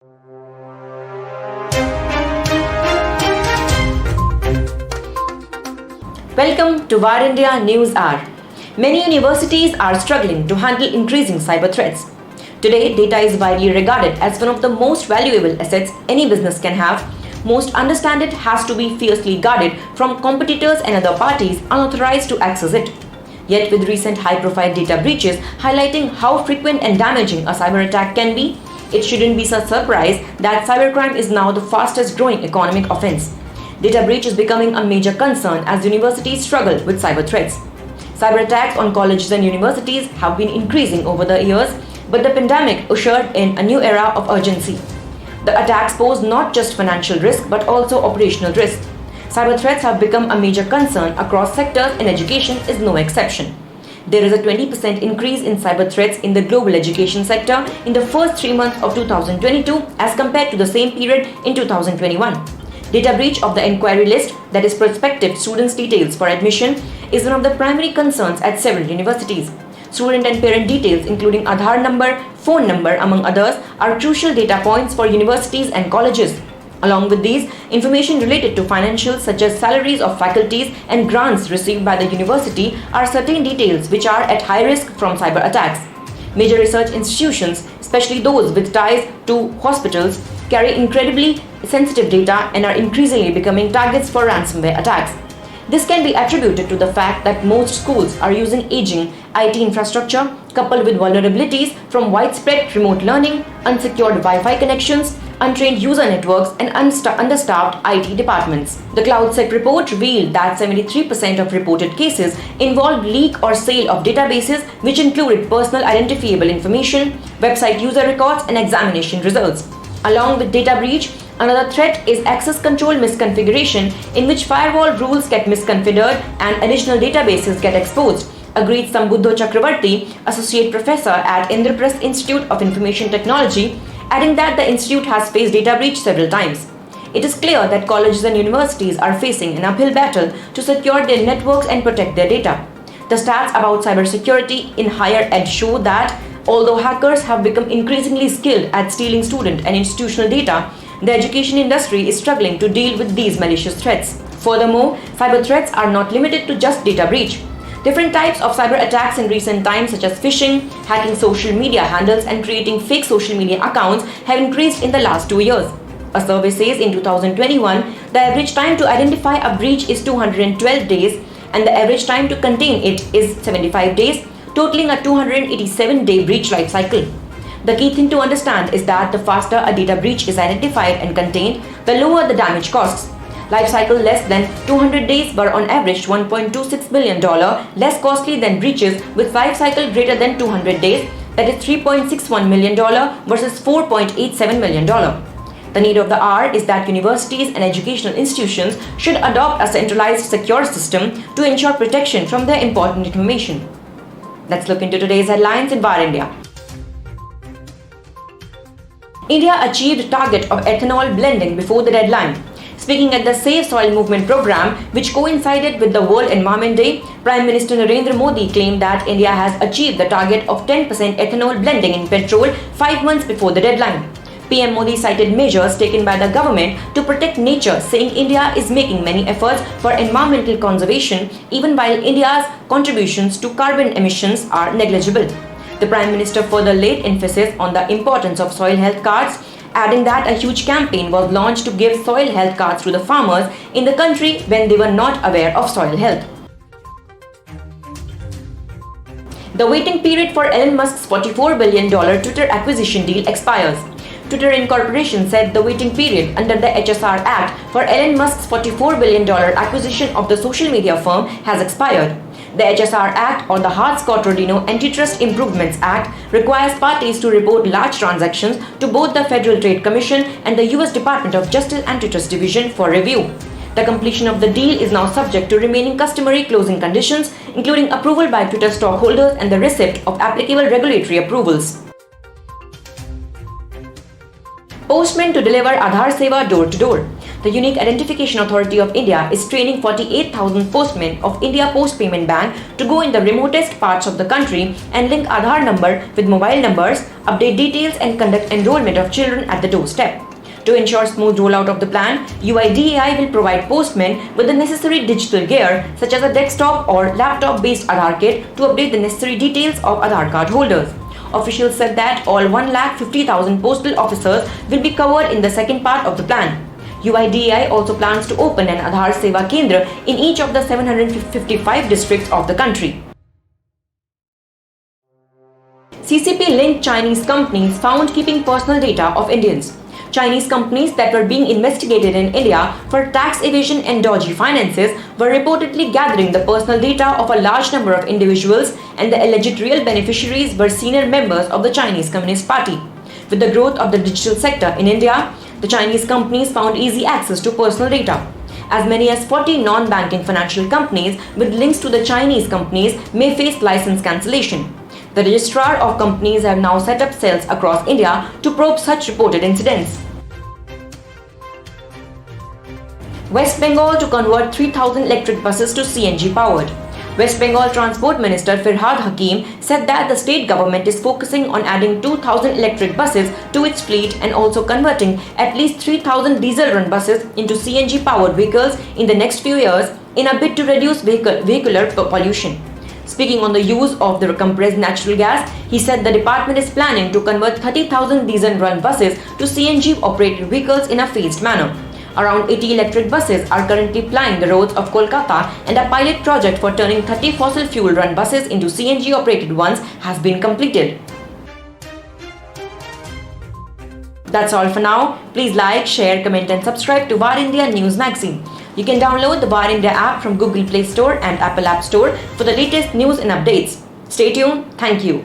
Welcome to VARINDIA News Hour. Many universities are struggling to handle increasing cyber threats. Today, data is widely regarded as one of the most valuable assets any business can have. Most understand it has to be fiercely guarded from competitors and other parties unauthorized to access it. Yet, with recent high-profile data breaches highlighting how frequent and damaging a cyber attack can be, it shouldn't be such a surprise that cybercrime is now the fastest-growing economic offense. Data breach is becoming a major concern as universities struggle with cyber threats. Cyber attacks on colleges and universities have been increasing over the years, but the pandemic ushered in a new era of urgency. The attacks pose not just financial risk but also operational risk. Cyber threats have become a major concern across sectors, and education is no exception. There is a 20% increase in cyber threats in the global education sector in the first 3 months of 2022 as compared to the same period in 2021. Data breach of the enquiry list, that is prospective students' details for admission, is one of the primary concerns at several universities. Student and parent details including Aadhaar number, phone number among others are crucial data points for universities and colleges. Along with these, information related to financials such as salaries of faculties and grants received by the university are certain details which are at high risk from cyber attacks. Major research institutions, especially those with ties to hospitals, carry incredibly sensitive data and are increasingly becoming targets for ransomware attacks. This can be attributed to the fact that most schools are using aging IT infrastructure coupled with vulnerabilities from widespread remote learning, unsecured Wi-Fi connections, untrained user networks, and understaffed IT departments. The CloudSec report revealed that 73% of reported cases involved leak or sale of databases, which included personal identifiable information, website user records, and examination results. Along with data breach, another threat is access control misconfiguration, in which firewall rules get misconfigured and additional databases get exposed, agreed Sambuddho Chakravarti, Associate Professor at Indraprasth Institute of Information Technology, adding that the institute has faced data breach several times. It is clear that colleges and universities are facing an uphill battle to secure their networks and protect their data. The stats about cybersecurity in higher ed show that although hackers have become increasingly skilled at stealing student and institutional data, the education industry is struggling to deal with these malicious threats. Furthermore, cyber threats are not limited to just data breach. Different types of cyber attacks in recent times, such as phishing, hacking social media handles, and creating fake social media accounts, have increased in the last 2 years. A survey says in 2021, the average time to identify a breach is 212 days, and the average time to contain it is 75 days, totaling a 287-day breach life cycle. The key thing to understand is that the faster a data breach is identified and contained, the lower the damage costs. Life cycle less than 200 days were on average $1.26 billion less costly than breaches with life cycle greater than 200 days, that is $3.61 million versus $4.87 million. The need of the hour is that universities and educational institutions should adopt a centralized, secure system to ensure protection from their important information. Let's look into today's headlines in VARINDIA. India achieved target of ethanol blending before the deadline. Speaking at the Save Soil Movement program, which coincided with the World Environment Day, Prime Minister Narendra Modi claimed that India has achieved the target of 10% ethanol blending in petrol 5 months before the deadline. PM Modi cited measures taken by the government to protect nature, saying India is making many efforts for environmental conservation even while India's contributions to carbon emissions are negligible. The Prime Minister further laid emphasis on the importance of soil health cards, adding that a huge campaign was launched to give soil health cards to the farmers in the country when they were not aware of soil health. The waiting period for Elon Musk's $44 billion Twitter acquisition deal expires. Twitter Incorporation said the waiting period under the HSR Act for Elon Musk's $44 billion acquisition of the social media firm has expired. The HSR Act, or the Hart-Scott-Rodino Antitrust Improvements Act, requires parties to report large transactions to both the Federal Trade Commission and the US Department of Justice Antitrust Division for review. The completion of the deal is now subject to remaining customary closing conditions, including approval by Twitter stockholders and the receipt of applicable regulatory approvals. Postmen to deliver Aadhaar sewa door-to-door. The Unique Identification Authority of India is training 48,000 postmen of India Post Payment Bank to go in the remotest parts of the country and link Aadhaar number with mobile numbers, update details and conduct enrollment of children at the doorstep. To ensure smooth rollout of the plan, UIDAI will provide postmen with the necessary digital gear such as a desktop or laptop-based Aadhaar kit to update the necessary details of Aadhaar card holders. Officials said that all 150,000 postal officers will be covered in the second part of the plan. UIDAI also plans to open an Aadhaar Sewa Kendra in each of the 755 districts of the country. CCP-linked Chinese companies found keeping personal data of Indians. Chinese companies that were being investigated in India for tax evasion and dodgy finances were reportedly gathering the personal data of a large number of individuals, and the alleged real beneficiaries were senior members of the Chinese Communist Party. With the growth of the digital sector in India, the Chinese companies found easy access to personal data. As many as 40 non-banking financial companies with links to the Chinese companies may face license cancellation. The registrar of companies have now set up cells across India to probe such reported incidents. WestBengal to convert 3,000 electric buses to CNG-powered. West Bengal Transport Minister Firhad Hakim said that the state government is focusing on adding 2,000 electric buses to its fleet and also converting at least 3,000 diesel-run buses into CNG-powered vehicles in the next few years in a bid to reduce vehicular pollution. Speaking on the use of the compressed natural gas, he said the department is planning to convert 30,000 diesel-run buses to CNG-operated vehicles in a phased manner. Around 80 electric buses are currently plying the roads of Kolkata, and a pilot project for turning 30 fossil fuel-run buses into CNG-operated ones has been completed. That's all for now. Please like, share, comment and subscribe to VARINDIA News Magazine. You can download the VARINDIA app from Google Play Store and Apple App Store for the latest news and updates. Stay tuned. Thank you.